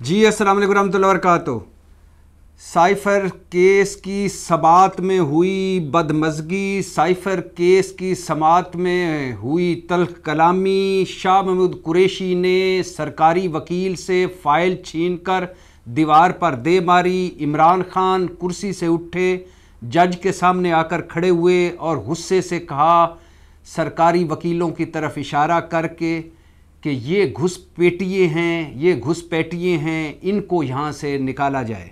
जी अस्सलाम वालेकुम रहमतुल्लाहि व बरकातुहू। साइफ़र केस की समाअत में हुई बदमज़गी, साइफ़र केस की समाअत में हुई तल्ख़ कलामी। शाह महमूद कुरैशी ने सरकारी वकील से फ़ाइल छीनकर दीवार पर दे मारी। इमरान खान कुर्सी से उठे, जज के सामने आकर खड़े हुए और गुस्से से कहा, सरकारी वकीलों की तरफ इशारा करके कि ये घुसपैठिए हैं, ये घुसपैठिए हैं, इनको यहाँ से निकाला जाए।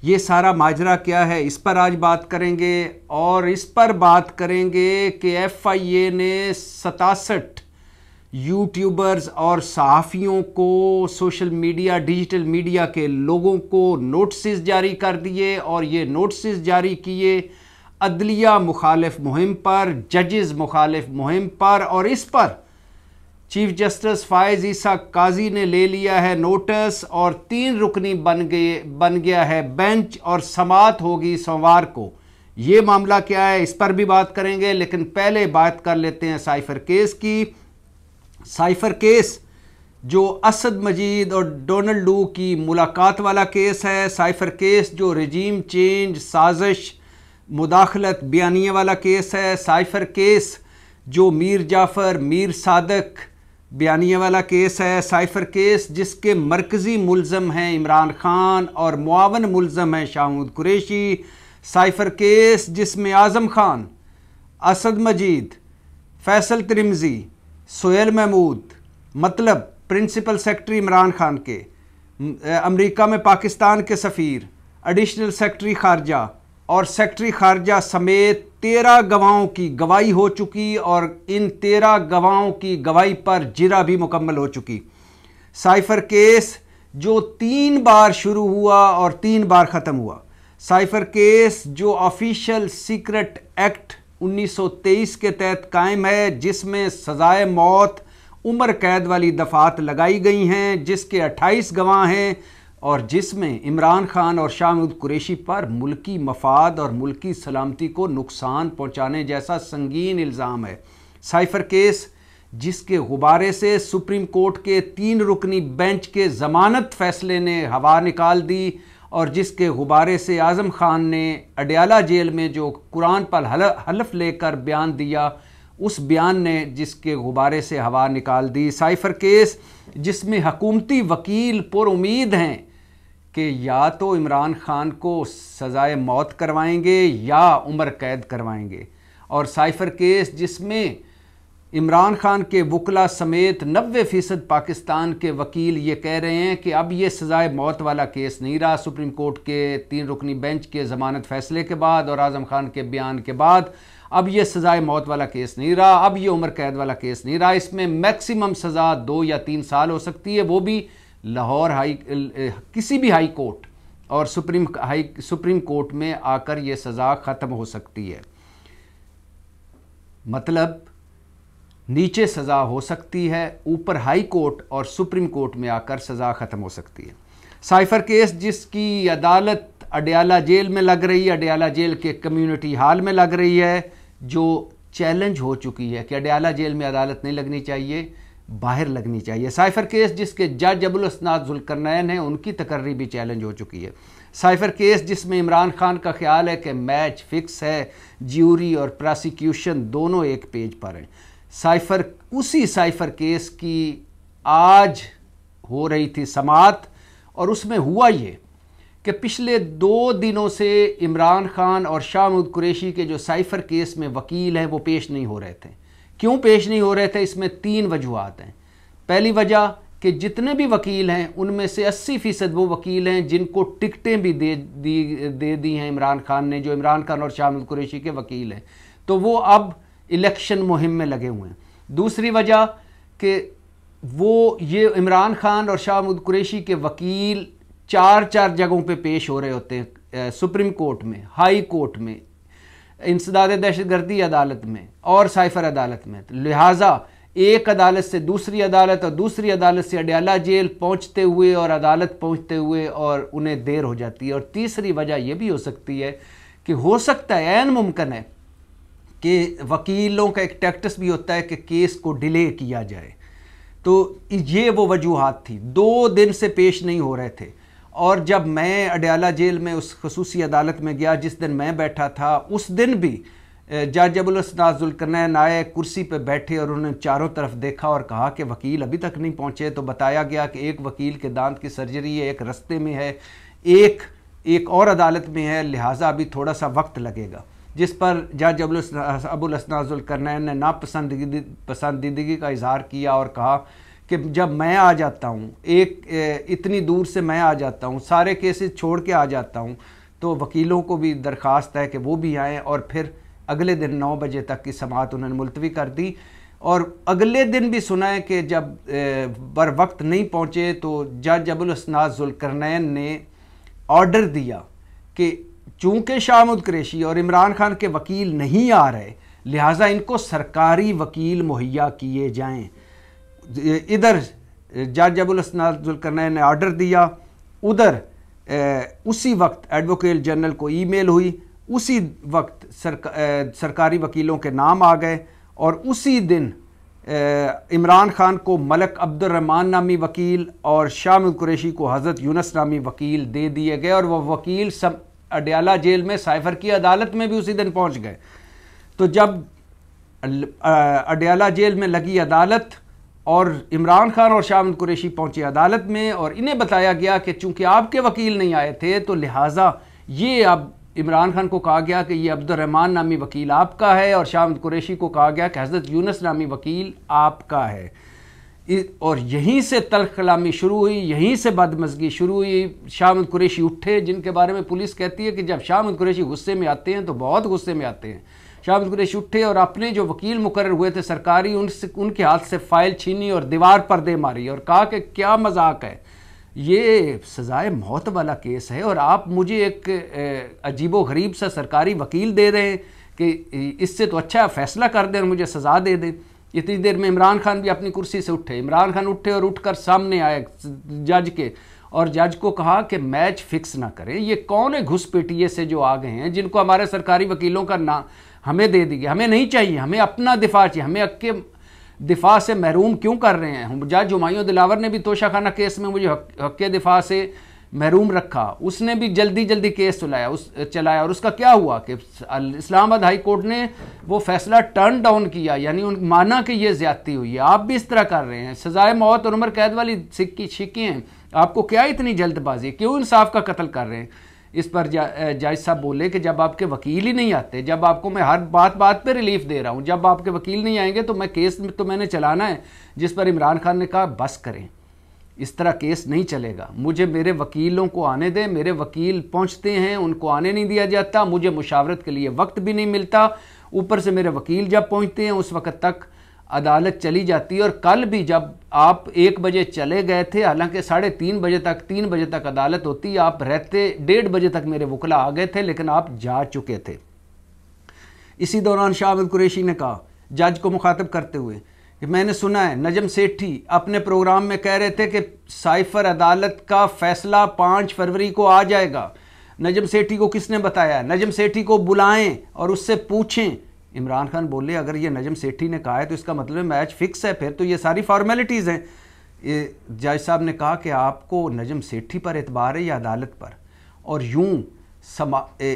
ये सारा माजरा क्या है, इस पर आज बात करेंगे। और इस पर बात करेंगे कि FIA ने 67 यूट्यूबर्स और सहाफ़ियों को, सोशल मीडिया, डिजिटल मीडिया के लोगों को नोटिस जारी कर दिए और ये नोटिस जारी किए अदलिया मुखालिफ मुहिम पर, जजेस मुखालिफ मुहिम पर। और इस पर चीफ जस्टिस फ़ाइज़ ईसा काजी ने ले लिया है नोटिस और 3 रुकनी बन गया है बेंच और समाअत होगी सोमवार को। ये मामला क्या है, इस पर भी बात करेंगे, लेकिन पहले बात कर लेते हैं साइफ़र केस की। साइफ़र केस जो असद मजीद और डोनाल्ड लू की मुलाकात वाला केस है, साइफ़र केस जो रजीम चेंज, साजिश, मुदाखलत, बयानिया वाला केस है, साइफ़र केस जो मीर जाफ़र, मीर सादक बयानिया वाला केस है, साइफ़र केस जिसके मरकज़ी मुल्ज़म हैं इमरान खान और मुआवन मुल्ज़म हैं शाह महमूद कुरैशी, साइफ़र केस जिसमें आज़म खान, असद मजीद, फैसल तिरमिज़ी, सोहेल महमूद, मतलब प्रिंसिपल सेक्रेटरी इमरान खान के, अमेरिका में पाकिस्तान के सफ़ीर, एडिशनल सेक्रेटरी ख़ारजा और सेक्रेटरी ख़ारजा समेत 13 गवाहों की गवाही हो चुकी और इन 13 गवाहों की गवाही पर जिरा भी मुकम्मल हो चुकी। साइफ़र केस जो 3 बार शुरू हुआ और 3 बार ख़त्म हुआ। साइफ़र केस जो ऑफिशियल सीक्रेट एक्ट 1923 के तहत कायम है, जिसमें सज़ाए मौत, उम्र कैद वाली दफ़ात लगाई गई हैं, जिसके 28 गवाह हैं और जिसमें इमरान खान और शाह महमूद कुरैशी पर मुल्की मफाद और मुल्की सलामती को नुकसान पहुंचाने जैसा संगीन इल्ज़ाम है। साइफ़र केस जिसके गुब्बारे से सुप्रीम कोर्ट के 3 रुकनी बेंच के ज़मानत फैसले ने हवा निकाल दी और जिसके गुब्बारे से आज़म खान ने अडयाला जेल में जो कुरान पर हलफ लेकर बयान दिया, उस बयान ने जिसके गुब्बारे से हवा निकाल दी। साइफ़र केस जिसमें हकूमती वकील पुरुमीद हैं कि या तो इमरान खान को सज़ाए मौत करवाएंगे या उम्र कैद करवाएंगे। और साइफ़र केस जिसमें इमरान खान के वकला समेत 90% पाकिस्तान के वकील ये कह रहे हैं कि अब ये सज़ाए मौत वाला केस नहीं रहा। सुप्रीम कोर्ट के 3 रुकनी बेंच के ज़मानत फैसले के बाद और आज़म खान के बयान के बाद अब ये सज़ाए मौत वाला केस नहीं रहा, अब ये उम्र कैद वाला केस नहीं रहा। इसमें मैक्सिमम सज़ा 2 या 3 साल हो सकती है, वो भी लाहौर किसी भी हाई कोर्ट और सुप्रीम कोर्ट में आकर ये सज़ा ख़त्म हो सकती है। मतलब नीचे सज़ा हो सकती है, ऊपर हाई कोर्ट और सुप्रीम कोर्ट में आकर सज़ा ख़त्म हो सकती है। साइफ़र केस जिसकी अदालत अडयाला जेल में लग रही है, अडयाला जेल के कम्युनिटी हॉल में लग रही है, जो चैलेंज हो चुकी है कि अडयाला जेल में अदालत नहीं लगनी चाहिए, बाहर लगनी चाहिए। साइफ़र केस जिसके जज अबुल हसनात जुल्करनैन हैं, उनकी तकर्री भी चैलेंज हो चुकी है। साइफ़र केस जिसमें इमरान खान का ख्याल है कि मैच फिक्स है, ज्यूरी और प्रोसिक्यूशन दोनों एक पेज पर हैं। उसी साइफ़र केस की आज हो रही थी समाअत और उसमें हुआ ये कि पिछले 2 दिनों से इमरान खान और शाह महमूद कुरैशी के जो साइफ़र केस में वकील हैं वो पेश नहीं हो रहे थे। क्यों पेश नहीं हो रहे थे? इसमें 3 वजूहात हैं। पहली वजह कि जितने भी वकील हैं उनमें से 80% वो वकील हैं जिनको टिकटें भी दे दी हैं इमरान खान ने, जो इमरान खान और शाह महमूद कुरैशी के वकील हैं, तो वो अब इलेक्शन मुहिम में लगे हुए हैं। दूसरी वजह कि वो ये इमरान खान और शाह महमूद कुरैशी के वकील 4 जगहों पे पेश हो रहे होते हैं, सुप्रीम कोर्ट में, हाई कोर्ट में, इंसदाद दहशतगर्दी अदालत में और साइफ़र अदालत में। लिहाजा एक अदालत से दूसरी अदालत और दूसरी अदालत से अडयाला जेल पहुंचते हुए और अदालत पहुंचते हुए और उन्हें देर हो जाती है। और तीसरी वजह यह भी हो सकती है कि हो सकता है, ऐन मुमकिन है कि वकीलों का एक टैक्टिस भी होता है कि केस को डिले किया जाए। तो ये वो वजूहात थी, 2 दिन से पेश नहीं हो रहे थे। और जब मैं अडयाला जेल में उस खसूसी अदालत में गया जिस दिन मैं बैठा था, उस दिन भी जज अबुल हसन जुल्करनैन आए, कुर्सी पे बैठे और उन्होंने चारों तरफ देखा और कहा कि वकील अभी तक नहीं पहुंचे। तो बताया गया कि एक वकील के दांत की सर्जरी है, एक रस्ते में है, एक और अदालत में है, लिहाजा अभी थोड़ा सा वक्त लगेगा। जिस पर जज अबुल हसन जुल्करनैन ने नापसंदीदगी का इजहार किया और कहा कि जब मैं आ जाता हूँ, इतनी दूर से मैं आ जाता हूँ, सारे केसेस छोड़ के आ जाता हूँ, तो वकीलों को भी दरख्वास्त है कि वो भी आएँ। और फिर अगले दिन 9 बजे तक की समाअत उन्होंने मुलतवी कर दी। और अगले दिन भी सुना है कि जब बर वक्त नहीं पहुँचे तो जज अबुल हसन जुल्करनैन ने ऑर्डर दिया कि चूँकि शाहमूद कुरैशी और इमरान खान के वकील नहीं आ रहे, लिहाजा इनको सरकारी वकील मुहैया किए जाएँ। इधर जज अबुल हसन जुल्करनैन ने ऑर्डर दिया, उधर उसी वक्त एडवोकेट जनरल को ईमेल हुई, उसी वक्त सरकारी वकीलों के नाम आ गए। और उसी दिन इमरान खान को मलक अब्दुर्रहमान नामी वकील और शाहमूद कुरैशी को हज़रत यूनुस नामी वकील दे दिए गए। और वह वकील अडयाला जेल में साइफर की अदालत में भी उसी दिन पहुंच गए। तो जब अडयाला जेल में लगी अदालत और इमरान खान और शाहमूद कुरैशी पहुंचे अदालत में और इन्हें बताया गया कि चूंकि आपके वकील नहीं आए थे तो लिहाजा ये अब इमरान खान को कहा गया कि ये अब्दुर्रहमान नामी वकील आपका है और शाहमूद कुरैशी को कहा गया कि हज़रत यूनुस नामी वकील आपका है। और यहीं से तल्ख कलामी शुरू हुई, यहीं से बदमज़गी शुरू हुई। शाहमूद कुरैशी उठे, जिनके बारे में पुलिस कहती है कि जब शाहमूद कुरैशी गुस्से में आते हैं तो बहुत गुस्से में आते हैं। शाहमूद कुरैशी उठे और अपने जो वकील मुकर्रर हुए थे सरकारी, उनके हाथ से फ़ाइल छीनी और दीवार पर दे मारी और कहा कि क्या मजाक है, ये सज़ाए मौत वाला केस है और आप मुझे एक अजीबो गरीब सा सरकारी वकील दे रहे हैं कि इससे तो अच्छा फ़ैसला कर दें और मुझे सज़ा दे दें। इतनी देर में इमरान खान भी अपनी कुर्सी से उठे। इमरान खान उठे और उठकर सामने आए जज के और जज को कहा कि मैच फिक्स ना करें। ये कौन है घुसपैठिए से जो आ गए हैं जिनको हमारे सरकारी वकीलों का नाम हमें दे दी गई, हमें नहीं चाहिए, हमें अपना दिफा चाहिए, हमें अक्के दिफा से महरूम क्यों कर रहे हैं। जज हुमायूं दिलावर ने भी तोशा खाना केस में मुझे हक्के दिफा से महरूम रखा, उसने भी जल्दी जल्दी केस चलाया और उसका क्या हुआ कि इस्लामाबाद हाई कोर्ट ने वो फैसला टर्न डाउन किया, यानी माना कि ये ज्यादती हुई है। आप भी इस तरह कर रहे हैं, सजाए मौत और उम्र कैद वाली शिक्की हैं, आपको क्या इतनी जल्दबाजी, क्यों इंसाफ का कत्ल कर रहे हैं। इस पर जज साहब बोले कि जब आपके वकील ही नहीं आते, जब आपको मैं हर बात पे रिलीफ दे रहा हूँ, जब आपके वकील नहीं आएंगे तो मैं केस तो मैंने चलाना है। जिस पर इमरान खान ने कहा बस करें, इस तरह केस नहीं चलेगा, मुझे मेरे वकीलों को आने दें। मेरे वकील पहुँचते हैं, उनको आने नहीं दिया जाता, मुझे मुशावरत के लिए वक्त भी नहीं मिलता। ऊपर से मेरे वकील जब पहुँचते हैं उस वक्त तक अदालत चली जाती है। और कल भी जब आप 1 बजे चले गए थे, हालांकि 3:30 बजे तक 3 बजे तक अदालत होती, आप रहते 1:30 बजे तक मेरे वकला आ गए थे, लेकिन आप जा चुके थे। इसी दौरान शाहमूद कुरैशी ने कहा जज को मुखातब करते हुए कि मैंने सुना है नजम सेठी अपने प्रोग्राम में कह रहे थे कि साइफर अदालत का फैसला 5 फरवरी को आ जाएगा। नजम सेठी को किसने बताया? नजम सेठी को बुलाएं और उससे पूछें। इमरान खान बोले अगर ये नजम सेठी ने कहा है तो इसका मतलब मैच फिक्स है, फिर तो ये सारी फॉर्मेलिटीज़ हैं। जज साहब ने कहा कि आपको नजम सेठी पर एतबार है या अदालत पर? और यूं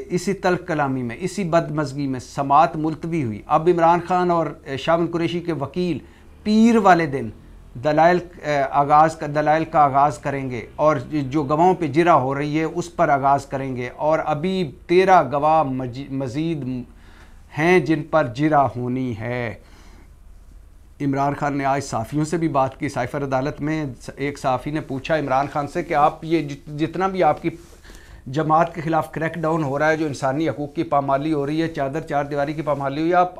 इसी तल्ख कलामी में, इसी बदमज़गी में समाअत मुलतवी हुई। अब इमरान खान और शाहमूद कुरैशी के वकील पीर वाले दिन दलाइल का आगाज़ करेंगे और जो गवाहों पे जिरा हो रही है उस पर आगाज़ करेंगे। और अभी 13 गवाह मज़ीद हैं जिन पर जिरा होनी है। इमरान खान ने आज साफ़ियों से भी बात की। साइफर अदालत में एक साफ़ी ने पूछा इमरान खान से कि आप ये जितना भी आपकी जमात के ख़िलाफ़ क्रैकडाउन हो रहा है, जो इंसानी हकूक़ की पामाली हो रही है, चार दीवारी की पामाली हुई, आप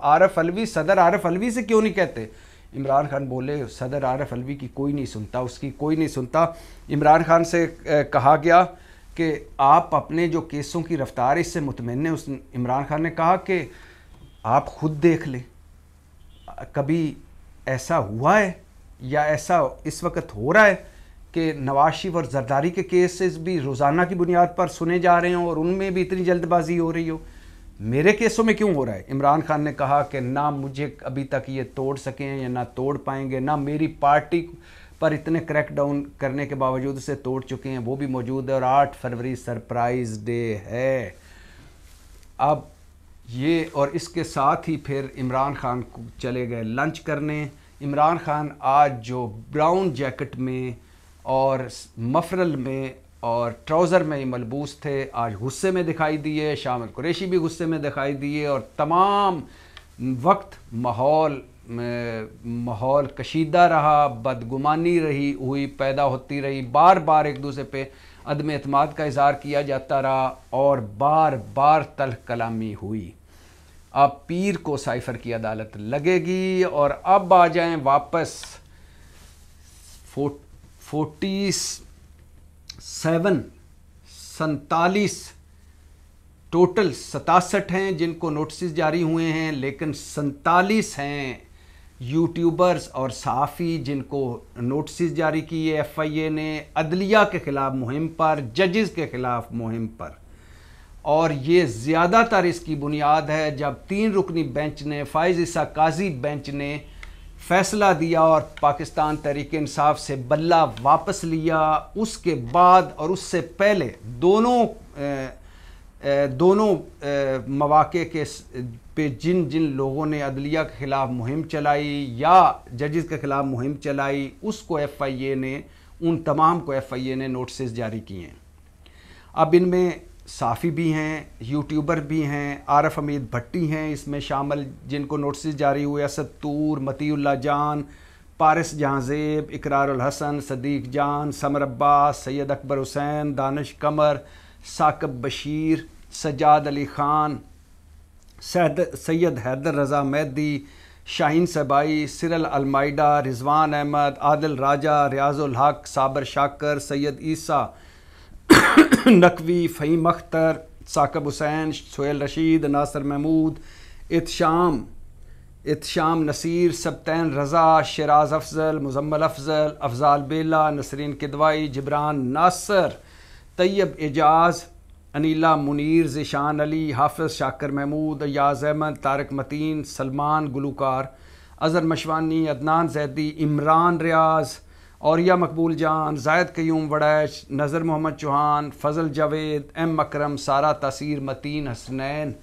सदर आरिफ अलवी से क्यों नहीं कहते? इमरान खान बोले सदर आरिफ अलवी की कोई नहीं सुनता, उसकी कोई नहीं सुनता। इमरान खान से कहा गया कि आप अपने जो केसों की रफ्तार है इससे मुतमईन हैं। इमरान खान ने कहा कि आप ख़ुद देख लें, कभी ऐसा हुआ है या ऐसा इस वक्त हो रहा है कि नवाज शरीफ और जरदारी के केसेस भी रोज़ाना की बुनियाद पर सुने जा रहे हों और उनमें भी इतनी जल्दबाजी हो रही हो। मेरे केसों में क्यों हो रहा है? इमरान खान ने कहा कि ना मुझे अभी तक ये तोड़ सके हैं या ना तोड़ पाएंगे, ना मेरी पार्टी पर इतने क्रैकडाउन करने के बावजूद उसे तोड़ चुके हैं, वो भी मौजूद है। और 8 फरवरी सरप्राइज़ डे है। अब ये और इसके साथ ही फिर इमरान खान को चले गए लंच करने। इमरान खान आज जो ब्राउन जैकेट में और मफरल में और ट्राउज़र में ही मलबूस थे, आज गुस्से में दिखाई दिए। शामिल कुरैशी भी गुस्से में दिखाई दिए और तमाम वक्त माहौल कशीदा रहा, बदगुमानी हुई पैदा होती रही, बार बार एक दूसरे पे अदम एतमाद का इज़हार किया जाता रहा और बार बार तल्ख कलामी हुई। अब पीर को साइफ़र की अदालत लगेगी। और अब आ जाएं वापस 47 टोटल 67 हैं जिनको नोटिस जारी हुए हैं, लेकिन 47 हैं यूट्यूबर्स और सहाफ़ी जिनको नोटिस जारी किए FIA ने अदलिया के ख़िलाफ़ मुहिम पर, जजेस के ख़िलाफ़ मुहिम पर। और ये ज़्यादातर इसकी बुनियाद है जब 3 रुकनी बेंच ने, फ़ाइज़ ईसा काजी बेंच ने फ़ैसला दिया और पाकिस्तान तहरीक इंसाफ से बल्ला वापस लिया। उसके बाद और उससे पहले दोनों मौक़े के पे जिन लोगों ने अदलिया के ख़िलाफ़ मुहिम चलाई या जजेस के ख़िलाफ़ मुहिम चलाई, उसको FIA ने, उन तमाम को FIA ने नोटिस जारी किए हैं। अब इनमें साफ़ी भी हैं, यूट्यूबर भी हैं, आरफ हमीद भट्टी हैं इसमें शामिल जिनको नोटिस जारी हुए। असद तूर, मतीउल्लाह जान, पारिस जहाँज़ेब, इकरारुल हसन, सदीक जान, समर अब्बास, सैयद अकबर हुसैन, दानिश कमर, साकिब बशीर, सज्जाद अली ख़ान, सैयद हैदर रज़ा मेहदी, शाहीन सबाई, सिरल अलमाइडा, रिजवान अहमद, आदिल राजा, रियाजुल हक, साबर शाकर, सैयद ईसा नकवी, फ़हीम अख्तर, साकिब हुसैन, सोहेल रशीद, नासिर महमूद, इत्शाम नसीर, सबतैन रज़ा, शराज अफजल, मुजम्मल अफजल, अफजाल बेला, नसरीन किदवाई, जिब्रान नासर, तैयब एजाज, अनीला मुनीर, ज़िशान अली, हाफिज़ शाकर महमूद, याज़ अहमद, तारिक मतीन, सलमान गुलूकार, अज़हर मशवानी, अदनान जैदी, इमरान रियाज़, औरिया मकबूल जान, जायद कयूम वड़ैश, नज़र मोहम्मद चौहान, फ़ज़ल जावेद, एम अकरम, सारा तासीर, मतीन हसनैन।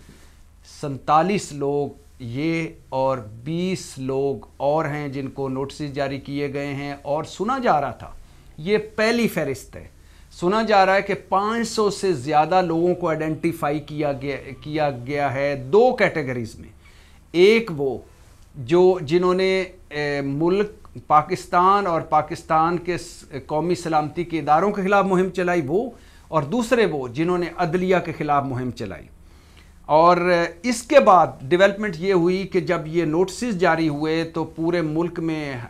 47 लोग ये और 20 लोग और हैं जिनको नोटिस जारी किए गए हैं। और सुना जा रहा था, ये पहली फहरिस्त है, सुना जा रहा है कि 500 से ज़्यादा लोगों को आइडेंटिफाई किया गया है 2 कैटेगरीज़ में। एक वो जिन्होंने मुल्क पाकिस्तान और पाकिस्तान के कौमी सलामती के इदारों के ख़िलाफ़ मुहिम चलाई वो, और दूसरे वो जिन्होंने अदलिया के ख़िलाफ़ मुहिम चलाई। और इसके बाद डेवलपमेंट ये हुई कि जब ये नोटिस जारी हुए तो पूरे मुल्क में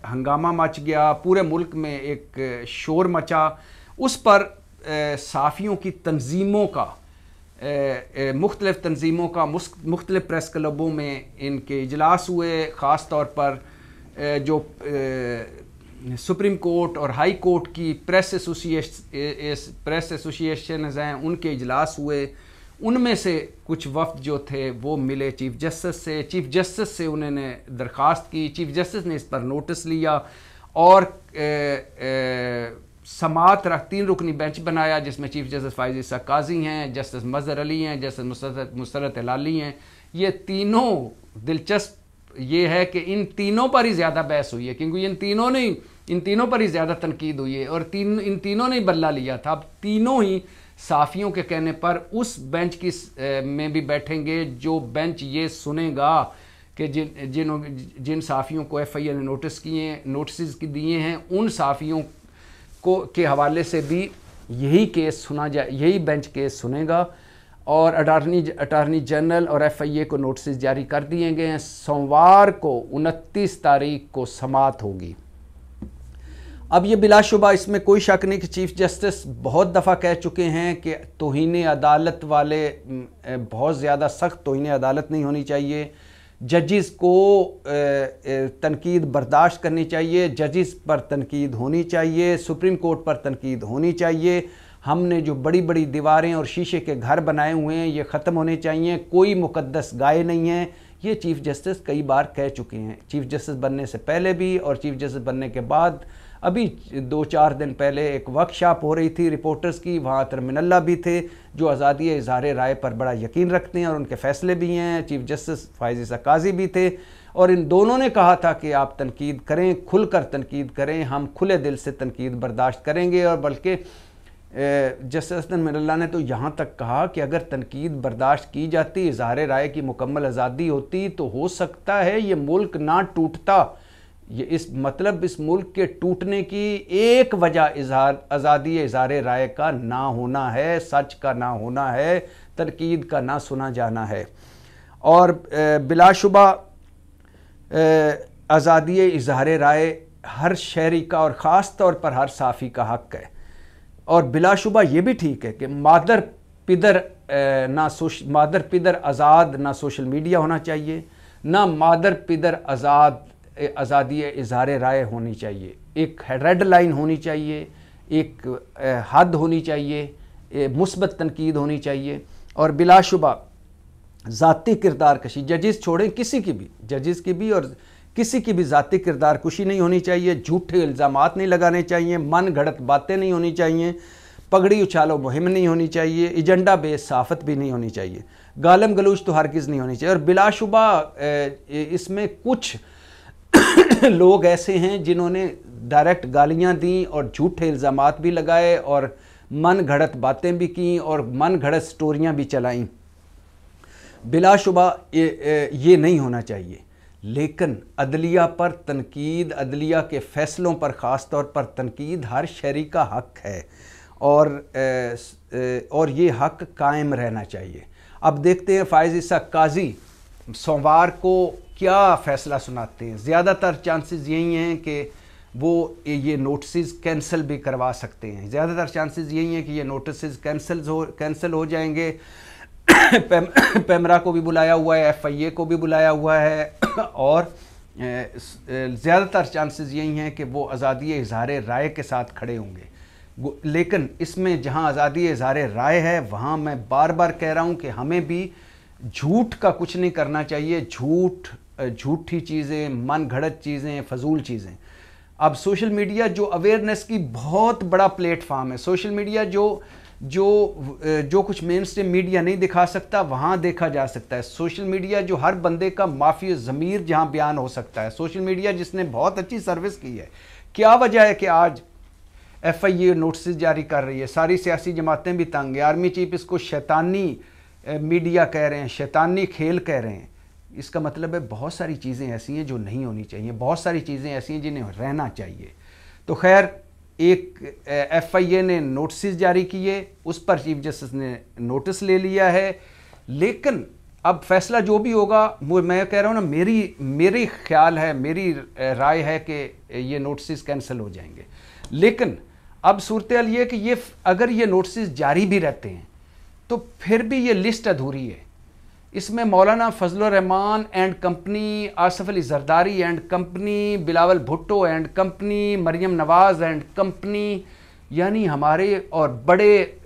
हंगामा मच गया, पूरे मुल्क में एक शोर मचा। उस पर साफ़ियों की तंजीमों का, मुख्तलिफ़ तंजीमों का मुख्तलिफ़ प्रेस क्लबों में इनके इजलास हुए। ख़ास तौर पर जो सुप्रीम कोर्ट और हाई कोर्ट की प्रेस एसोसिएशन हैं उनके इजलास हुए। उनमें से कुछ वफ़द जो थे वो मिले चीफ़ जस्टिस से। चीफ़ जस्टिस से उन्होंने दरख्वास्त की, चीफ़ जस्टिस ने इस पर नोटिस लिया और समात 3 रुकनी बेंच बनाया जिसमें चीफ़ जस्टिस फ़ाइज़ ईसा काजी हैं, जस्टिस मज़हर अली हैं, जस्टिस मुसरत हिलाली हैं। ये तीनों, दिलचस्प ये है कि इन तीनों पर ही ज़्यादा बहस हुई है, क्योंकि इन तीनों पर ही ज़्यादा तनकीद हुई है और इन तीनों ने बल्ला लिया था। अब तीनों ही साफ़ियों के कहने पर उस बेंच की में भी बैठेंगे जो बेंच ये सुनेगा कि जिन साफ़ियों को FIA ने नोटिस दिए हैं, उन साफ़ियों को के हवाले से भी यही बेंच केस सुनेगा। और अटार्नी जनरल और FIA को नोटिस जारी कर दिए गए हैं। सोमवार को 29 तारीख को समात होगी। अब ये बिलाशुबा इसमें कोई शक नहीं कि चीफ़ जस्टिस बहुत दफ़ा कह चुके हैं कि तौहीन अदालत वाले, बहुत ज़्यादा सख्त तौहीन अदालत नहीं होनी चाहिए, जजिस को तनकीद बर्दाश्त करनी चाहिए, जजिस पर तनकीद होनी चाहिए, सुप्रीम कोर्ट पर तनकीद होनी चाहिए। हमने जो बड़ी बड़ी दीवारें और शीशे के घर बनाए हुए हैं ये ख़त्म होने चाहिए, कोई मुक़द्दस गाय नहीं है। ये चीफ़ जस्टिस कई बार कह चुके हैं, चीफ़ जस्टिस बनने से पहले भी और चीफ़ जस्टिस बनने के बाद। अभी 2-4 दिन पहले एक वर्कशॉप हो रही थी रिपोर्टर्स की, वहाँ तरमिनल्ला भी थे जो आज़ादी इज़हार राय पर बड़ा यकीन रखते हैं और उनके फ़ैसले भी हैं। चीफ़ जस्टिस फ़ाइज़ ईसा काज़ी भी थे और इन दोनों ने कहा था कि आप तनकीद करें, खुलकर तनकीद करें, हम खुले दिल से तनकीद बर्दाश्त करेंगे। और बल्कि जस्टिस तरमिनल्ला ने तो यहाँ तक कहा कि अगर तनकीद बर्दाश्त की जाती, इज़हार राय की मुकम्मल आज़ादी होती तो हो सकता है ये मुल्क ना टूटता। ये इस मुल्क के टूटने की एक वजह आज़ादी इज़हार राय का ना होना है, सच का ना होना है, तनकीद का ना सुना जाना है। और बिलाशुबा आज़ादी इज़हार राय हर शहरी का और ख़ास तौर पर हर साफ़ी का हक़ है। और बिलाशुबा ये भी ठीक है कि मादर पिदर आज़ाद ना सोशल मीडिया होना चाहिए, ना मादर पिदर आज़ादी इज़हार राय होनी चाहिए। एक रेड लाइन होनी चाहिए, एक हद होनी चाहिए, मुस्बत तनकीद होनी चाहिए। और बिलाशुबा ज़ाती किरदार कशी, जजेस छोड़ें किसी की भी, जजेस की भी और किसी की भी ज़ाती किरदार कुशी नहीं होनी चाहिए, झूठे इल्ज़ामात नहीं लगाने चाहिए, मन घड़त बातें नहीं होनी चाहिए, पगड़ी उछालो मुहिम नहीं होनी चाहिए, एजेंडा बेस साफ़त भी नहीं होनी चाहिए, गालम गलूच तो हरगिज़ नहीं होनी चाहिए। और बिलाशुबा इसमें कुछ लोग ऐसे हैं जिन्होंने डायरेक्ट गालियां दी और झूठे इल्ज़ामात भी लगाए और मन घड़त बातें भी की और मन घड़त स्टोरियां भी चलाईं। बिलाशुबा ये नहीं होना चाहिए। लेकिन अदलिया पर तनकीद, अदलिया के फ़ैसलों पर ख़ास तौर पर तनकीद हर शहरी का हक़ है और ये हक़ कायम रहना चाहिए। अब देखते हैं फ़ाइज़ ईसा काज़ी सोमवार को क्या फ़ैसला सुनाते हैं। ज़्यादातर चांसेस यही हैं कि वो ये नोटिस कैंसिल भी करवा सकते हैं। ज़्यादातर चांसेस यही हैं कि ये नोटिस कैंसिल हो जाएंगे। पेमरा को भी बुलाया हुआ है, FIA को भी बुलाया हुआ है और ज़्यादातर चांसेस यही हैं कि वो आज़ादी इज़हार राय के साथ खड़े होंगे। लेकिन इसमें जहां आज़ादी इज़हार राय है वहां मैं बार बार कह रहा हूं कि हमें भी झूठ का कुछ नहीं करना चाहिए। झूठी चीज़ें, मन घड़त चीज़ें, फजूल चीज़ें। अब सोशल मीडिया जो अवेयरनेस की बहुत बड़ा प्लेटफार्म है, सोशल मीडिया जो कुछ मेन स्ट्रीम मीडिया नहीं दिखा सकता वहाँ देखा जा सकता है। सोशल मीडिया जो हर बंदे का माफ़ी ज़मीर जहाँ बयान हो सकता है। सोशल मीडिया जिसने बहुत अच्छी सर्विस की है। क्या वजह है कि आज FIA नोटिस जारी कर रही है, सारी सियासी जमातें भी तंग है, आर्मी चीफ इसको शैतानी मीडिया कह रहे हैं, शैतानी खेल कह रहे हैं। इसका मतलब है बहुत सारी चीज़ें ऐसी हैं जो नहीं होनी चाहिए, बहुत सारी चीज़ें ऐसी हैं जिन्हें रहना चाहिए। तो खैर एक FIA ने नोटिस जारी किए, उस पर चीफ जस्टिस ने नोटिस ले लिया है। लेकिन अब फैसला जो भी होगा, वो मैं कह रहा हूँ ना, मेरी ख्याल है, मेरी राय है कि ये नोटिस कैंसिल हो जाएंगे। लेकिन अब सूरत हाल ये कि अगर ये नोटिस जारी भी रहते हैं तो फिर भी ये लिस्ट अधूरी है। इसमें Maulana Fazlur Rehman and company, Asif Ali Zardari and company, Bilawal Bhutto and company, Maryam Nawaz and company, यानी हमारे और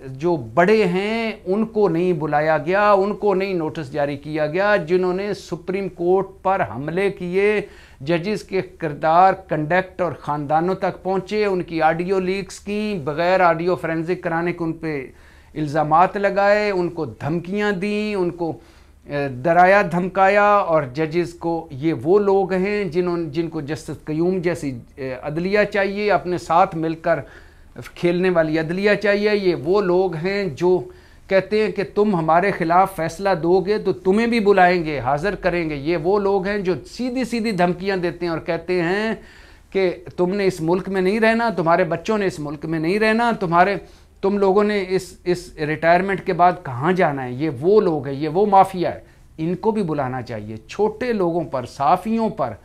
जो बड़े हैं उनको नहीं बुलाया गया, उनको नहीं नोटिस जारी किया गया। जिन्होंने सुप्रीम कोर्ट पर हमले किए, जजेस के किरदार, कंडक्ट और ख़ानदानों तक पहुँचे, उनकी ऑडियो लीक्स की, बग़ैर ऑडियो फोरेंसिक कराने के उन पर इल्ज़ामात लगाए, उनको धमकियाँ दी, उनको डराया धमकाया। और जजेस को, ये वो लोग हैं जिनको जस्टिस क़य्यूम जैसी अदलिया चाहिए, अपने साथ मिलकर खेलने वाली अदलिया चाहिए। ये वो लोग हैं जो कहते हैं कि तुम हमारे ख़िलाफ़ फ़ैसला दोगे तो तुम्हें भी बुलाएंगे, हाज़िर करेंगे। ये वो लोग हैं जो सीधी सीधी धमकियां देते हैं और कहते हैं कि तुमने इस मुल्क में नहीं रहना, तुम्हारे बच्चों ने इस मुल्क में नहीं रहना, तुम लोगों ने इस रिटायरमेंट के बाद कहाँ जाना है। ये वो लोग हैं, ये वो माफिया है, इनको भी बुलाना चाहिए। छोटे लोगों पर, साफ़ियों पर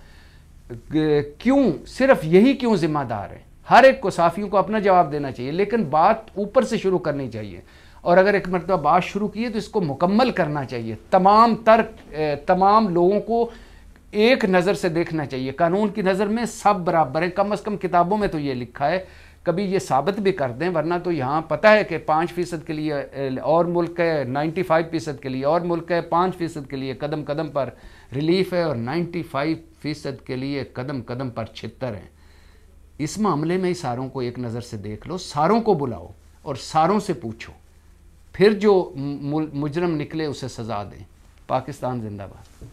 क्यों, सिर्फ यही क्यों ज़िम्मेदार है? हर एक को, साफ़ियों को अपना जवाब देना चाहिए, लेकिन बात ऊपर से शुरू करनी चाहिए। और अगर एक मरतबा बात शुरू की है तो इसको मुकम्मल करना चाहिए। तमाम लोगों को एक नज़र से देखना चाहिए। कानून की नज़र में सब बराबर हैं। कम अज़ कम किताबों में तो ये लिखा है कभी ये साबित भी कर दें, वरना तो यहाँ पता है कि 5% के लिए और मुल्क है, 95% के लिए और मुल्क है, 5% के लिए कदम कदम पर रिलीफ है और 95% के लिए कदम कदम पर छितर हैं। इस मामले में सारों को एक नज़र से देख लो, सारों को बुलाओ और सारों से पूछो, फिर जो मुजरम निकले उसे सज़ा दें। पाकिस्तान जिंदाबाद।